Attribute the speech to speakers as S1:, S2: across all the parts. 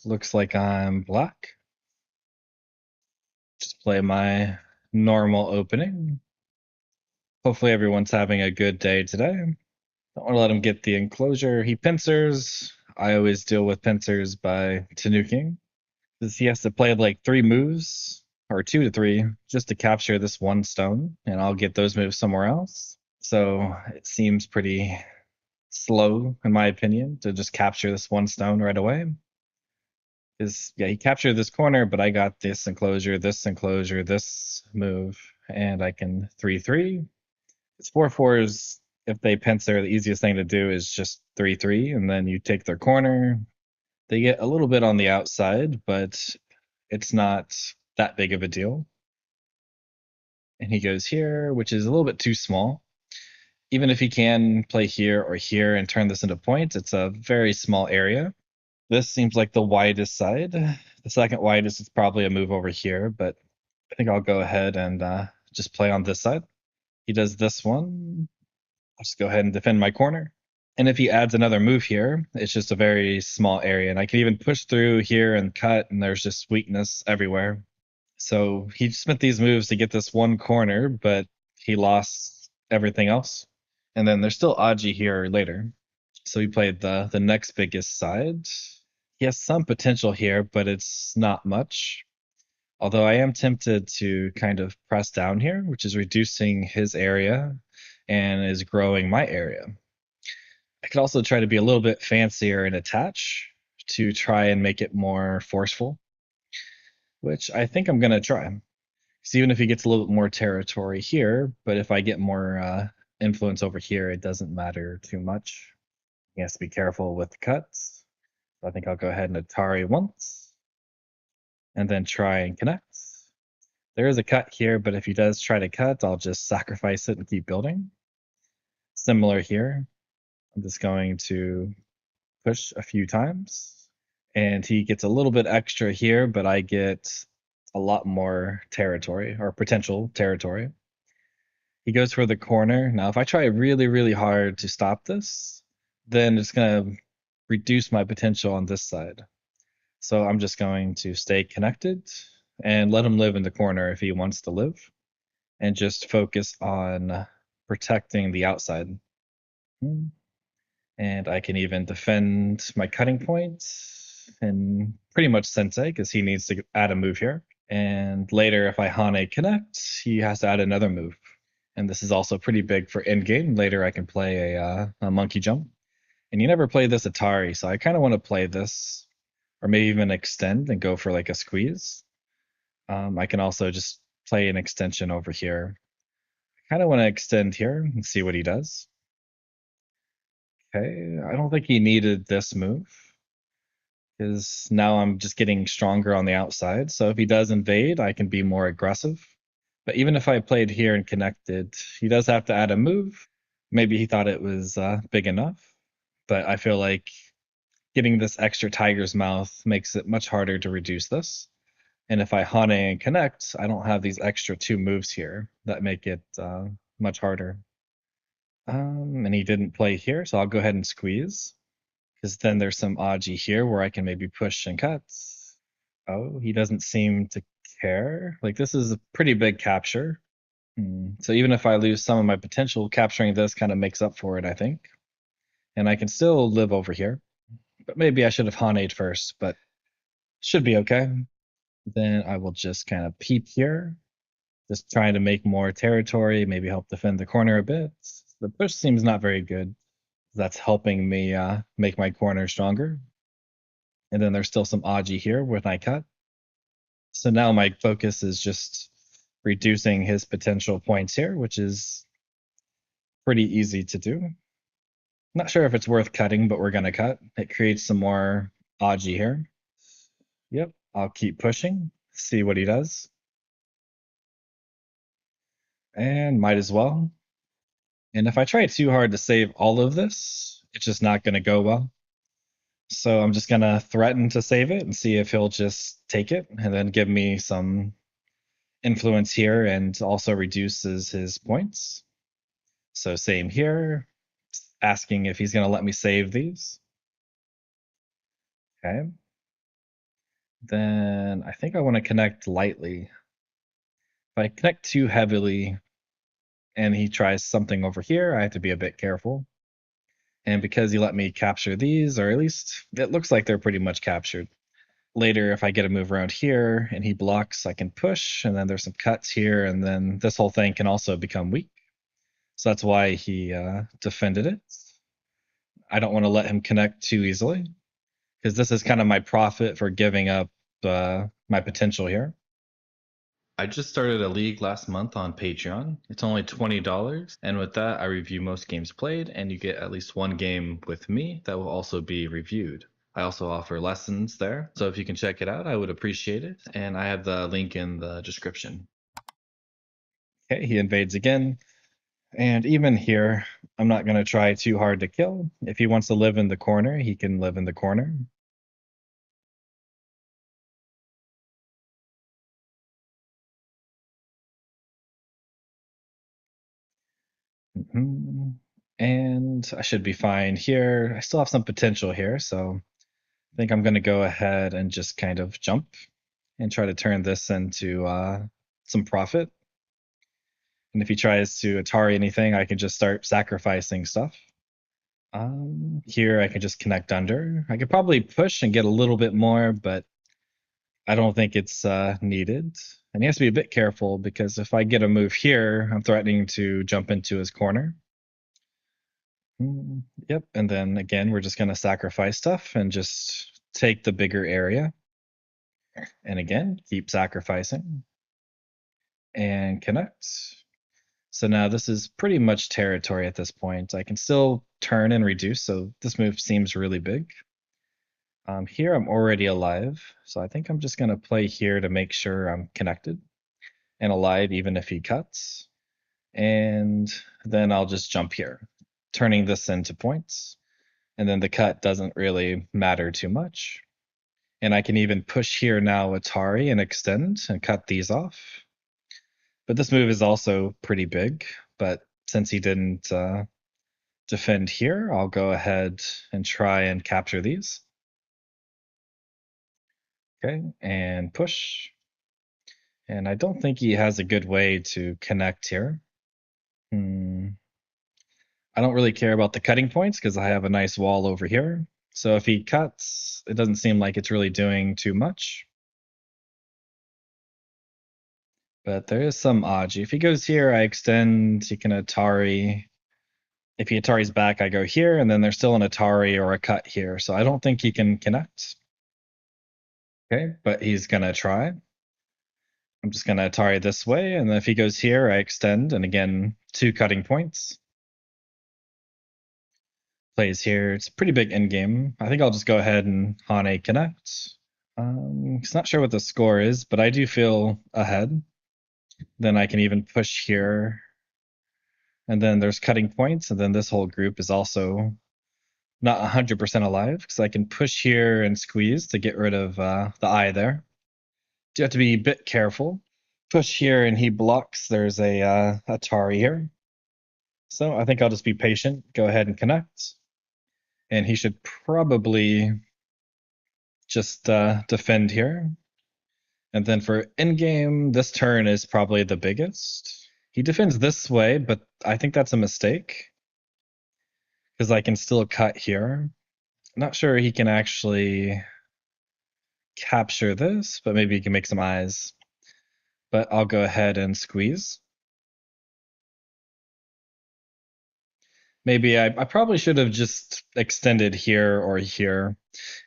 S1: Looks like I'm black. Just play my normal opening. Hopefully everyone's having a good day today. Don't want to let him get the enclosure. He pincers. I always deal with pincers by Tanuking. Because he has to play like 3 moves, or 2 to 3, just to capture this one stone, and I'll get those moves somewhere else. So it seems pretty slow, in my opinion, to just capture this one stone right away. Is yeah, he captured this corner, but I got this enclosure, this move, and I can 3-3. It's 4/4s. If they pincer, the easiest thing to do is just 3-3, and then you take their corner. They get a little bit on the outside, but it's not that big of a deal. And he goes here, which is a little bit too small. Even if he can play here or here and turn this into points, it's a very small area. This seems like the widest side. The second widest is probably a move over here, but I think I'll go ahead and just play on this side. He does this one. I'll just go ahead and defend my corner. And if he adds another move here, it's just a very small area. And I can even push through here and cut, and there's just weakness everywhere. So he spent these moves to get this one corner, but he lost everything else. And then there's still Aji here later. So he played the next biggest side. He has some potential here, but it's not much. Although I am tempted to kind of press down here, which is reducing his area and is growing my area. I could also try to be a little bit fancier and attach to try and make it more forceful, which I think I'm going to try. Because even if he gets a little bit more territory here, but if I get more influence over here, it doesn't matter too much. He has to be careful with the cuts. So I think I'll go ahead and Atari once and then try and connect. There is a cut here, but if he does try to cut, I'll just sacrifice it and keep building. Similar here. I'm just going to push a few times. And he gets a little bit extra here, but I get a lot more territory or potential territory. He goes for the corner. Now, if I try really, really hard to stop this, then it's going to reduce my potential on this side. So I'm just going to stay connected and let him live in the corner if he wants to live, and just focus on protecting the outside. And I can even defend my cutting points and pretty much Sensei because he needs to add a move here. And later, if I Hane connect, he has to add another move. And this is also pretty big for endgame. Later, I can play a monkey jump. And you never play this Atari, so I kind of want to play this, or maybe even extend and go for like a squeeze. I can also just play an extension over here. I kind of want to extend here and see what he does. Okay, I don't think he needed this move because now I'm just getting stronger on the outside. So if he does invade, I can be more aggressive. But even if I played here and connected, he does have to add a move. Maybe he thought it was big enough, but I feel like getting this extra tiger's mouth makes it much harder to reduce this. And if I Hane and connect, I don't have these extra 2 moves here that make it much harder. And he didn't play here, so I'll go ahead and squeeze. Because then there's some Aji here where I can maybe push and cut. Oh, he doesn't seem to care. Like, this is a pretty big capture. So even if I lose some of my potential, capturing this kind of makes up for it, I think. And I can still live over here. But maybe I should have Haned first, but should be okay. Then I will just kind of peep here. Just trying to make more territory, maybe help defend the corner a bit. The push seems not very good. That's helping me make my corner stronger. And then there's still some Aji here when I cut. So now my focus is just reducing his potential points here, which is pretty easy to do. Not sure if it's worth cutting, but we're going to cut. It creates some more Aji here. Yep, I'll keep pushing, see what he does. And might as well. And if I try too hard to save all of this, it's just not going to go well. So I'm just going to threaten to save it and see if he'll just take it and then give me some influence here and also reduces his points. So same here, asking if he's going to let me save these. Okay. Then I think I want to connect lightly. If I connect too heavily and he tries something over here, I have to be a bit careful. And because he let me capture these, or at least it looks like they're pretty much captured. Later, if I get a move around here and he blocks, I can push, and then there's some cuts here, and then this whole thing can also become weak. So that's why he defended it. I don't want to let him connect too easily, because this is kind of my profit for giving up my potential here. I just started a league last month on Patreon. It's only $20, and with that, I review most games played, and you get at least one game with me that will also be reviewed. I also offer lessons there, so if you can check it out, I would appreciate it, and I have the link in the description. Okay, he invades again, and even here, I'm not going to try too hard to kill. If he wants to live in the corner, he can live in the corner. Mhm. And I should be fine here. I still have some potential here, so I think I'm going to go ahead and just kind of jump and try to turn this into some profit. And if he tries to Atari anything, I can just start sacrificing stuff. Here I can just connect under. I could probably push and get a little bit more, but I don't think it's needed. And he has to be a bit careful because if I get a move here, I'm threatening to jump into his corner. Yep, and then again, we're just going to sacrifice stuff and just take the bigger area. And again, keep sacrificing and connect. So now this is pretty much territory at this point. I can still turn and reduce, so this move seems really big. Here I'm already alive, so I think I'm just going to play here to make sure I'm connected and alive even if he cuts. And then I'll just jump here, turning this into points. And then the cut doesn't really matter too much. And I can even push here now Atari and extend and cut these off. But this move is also pretty big. But since he didn't defend here, I'll go ahead and try and capture these. Okay, and push. And I don't think he has a good way to connect here. I don't really care about the cutting points because I have a nice wall over here. So if he cuts, it doesn't seem like it's really doing too much. But there is some Aji. If he goes here, I extend. He can Atari. If he Atari's back, I go here, and then there's still an Atari or a cut here. So I don't think he can connect. Okay, but he's gonna try. I'm just gonna Atari this way, and then if he goes here, I extend, and again, 2 cutting points. Plays here. It's a pretty big end game. I think I'll just go ahead and Hane connect. It's not sure what the score is, but I do feel ahead. Then I can even push here. And then there's cutting points, and then this whole group is also not 100% alive because I can push here and squeeze to get rid of the eye there. You have to be a bit careful. Push here and he blocks. There's a Atari here. So I think I'll just be patient. Go ahead and connect. And he should probably just defend here. And then for in-game, this turn is probably the biggest. He defends this way, but I think that's a mistake. Because I can still cut here. I'm not sure he can actually capture this, but maybe he can make some eyes. But I'll go ahead and squeeze. Maybe I probably should have just extended here or here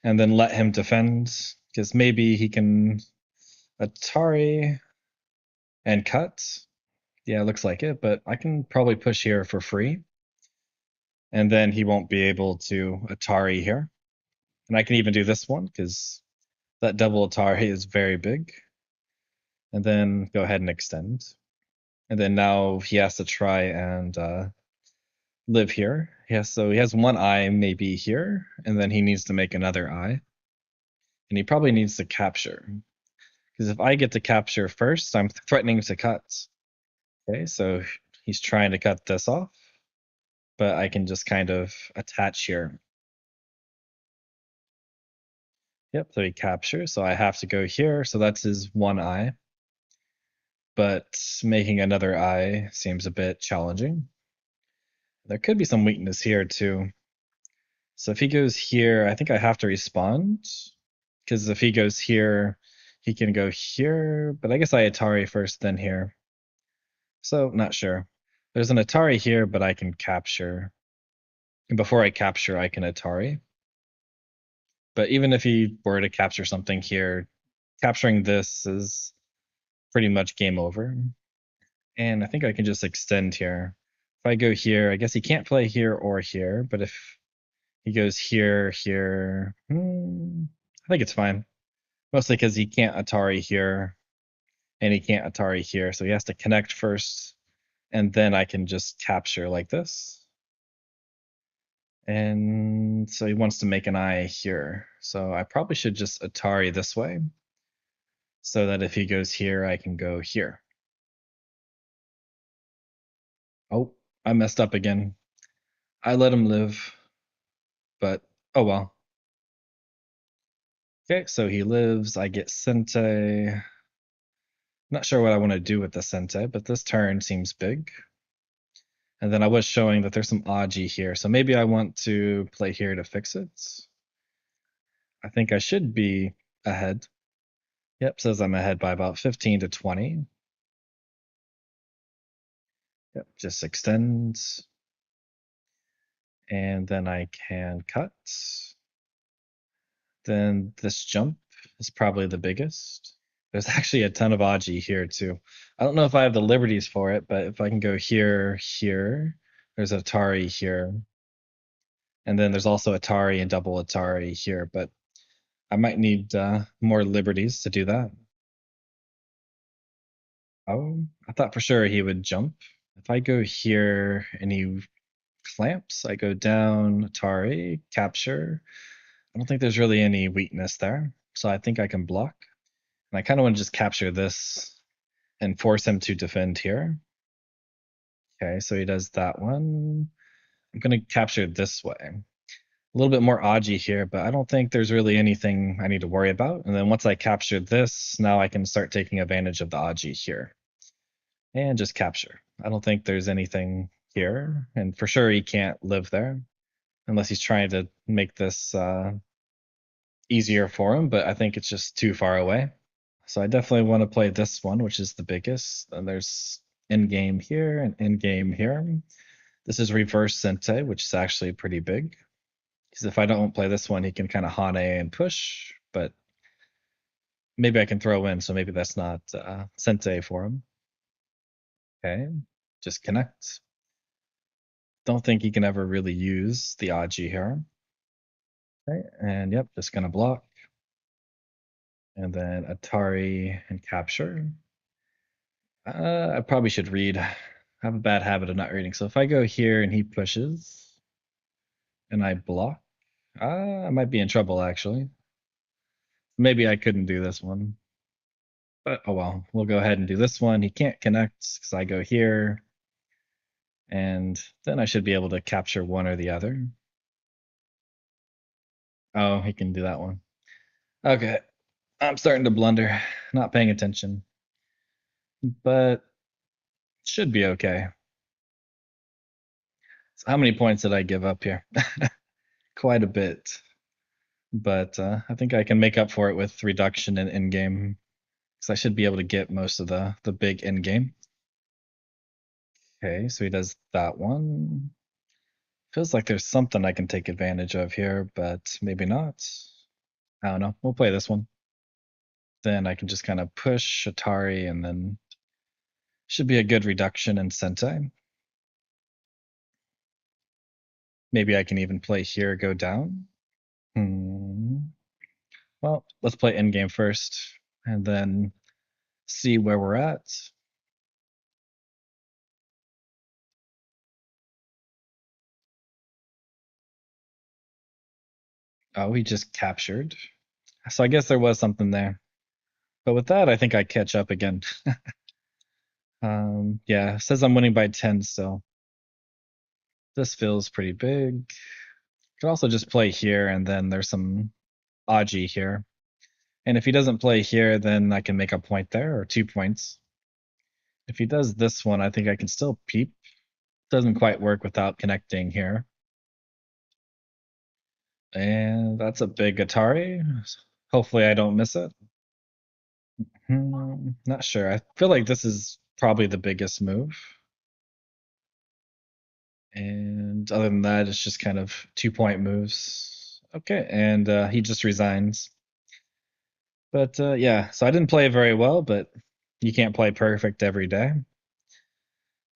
S1: and then let him defend. Because maybe he can Atari and cut. Yeah, it looks like it, but I can probably push here for free. And then he won't be able to Atari here. And I can even do this one because that double Atari is very big. And then go ahead and extend. And then now he has to try and live here. Yeah, so he has one eye maybe here, and then he needs to make another eye. And he probably needs to capture. Because if I get to capture first, I'm threatening to cut. Okay, so he's trying to cut this off, but I can just kind of attach here. Yep, so he captures, so I have to go here, so that's his one eye. But making another eye seems a bit challenging. There could be some weakness here too. So if he goes here, I think I have to respond. Because if he goes here, he can go here. But I guess I Atari first, then here. So not sure. There's an Atari here, but I can capture. And before I capture, I can Atari. But even if he were to capture something here, capturing this is pretty much game over. And I think I can just extend here. If I go here, I guess he can't play here or here, but if he goes here, here, I think it's fine. Mostly because he can't Atari here, and he can't Atari here, so he has to connect first, and then I can just capture like this. And so he wants to make an eye here. So I probably should just Atari this way, so that if he goes here, I can go here. Oh, I messed up again. I let him live, but oh well. Okay, so he lives. I get Sente. Not sure what I want to do with the Sente, but this turn seems big. And then I was showing that there's some Aji here, so maybe I want to play here to fix it. I think I should be ahead. Yep, says I'm ahead by about 15 to 20. Yep, just extends. And then I can cut. Then this jump is probably the biggest. There's actually a ton of Aji here too. I don't know if I have the liberties for it, but if I can go here, here, there's Atari here. And then there's also Atari and double Atari here, but I might need more liberties to do that. Oh, I thought for sure he would jump. If I go here and he clamps, I go down, Atari, capture. I don't think there's really any weakness there, so I think I can block. And I kind of want to just capture this and force him to defend here. Okay, so he does that one. I'm going to capture this way. A little bit more Aji here, but I don't think there's really anything I need to worry about. And then once I capture this, now I can start taking advantage of the Aji here. And just capture. I don't think there's anything here. And for sure he can't live there unless he's trying to make this easier for him, but I think it's just too far away. So I definitely want to play this one, which is the biggest. And there's in-game here and in-game here. This is reverse Sente, which is actually pretty big. Because if I don't play this one, he can kind of Hane and push, but maybe I can throw in, so maybe that's not Sente for him. Okay, just connect. Don't think he can ever really use the Aji here. Okay, and yep, just gonna block. And then Atari and capture. I probably should read. I have a bad habit of not reading. So if I go here and he pushes and I block, I might be in trouble actually. Maybe I couldn't do this one. But oh well, we'll go ahead and do this one. He can't connect because I go here. And then I should be able to capture one or the other. Oh, he can do that one. Okay. I'm starting to blunder, not paying attention. But should be okay. So how many points did I give up here? Quite a bit. But I think I can make up for it with reduction in in-game. Because I should be able to get most of the big in-game. Okay, so he does that one. Feels like there's something I can take advantage of here, but maybe not. I don't know. We'll play this one. Then I can just kind of push Atari and then should be a good reduction in Sentai. Maybe I can even play here, go down. Well, let's play endgame first and then see where we're at. Oh, he just captured. So I guess there was something there. But with that, I think I catch up again. Yeah, it says I'm winning by 10 still. This feels pretty big. Could also just play here and then there's some Aji here. And if he doesn't play here, then I can make a point there, or 2 points. If he does this one, I think I can still peep. Doesn't quite work without connecting here. And that's a big Atari. Hopefully I don't miss it. Not sure. I feel like this is probably the biggest move. And other than that, it's just kind of 2 point moves. Okay, and he just resigns. But yeah, so I didn't play very well, but you can't play perfect every day.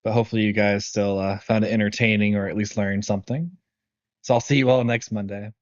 S1: But hopefully you guys still found it entertaining or at least learned something. So I'll see you all next Monday.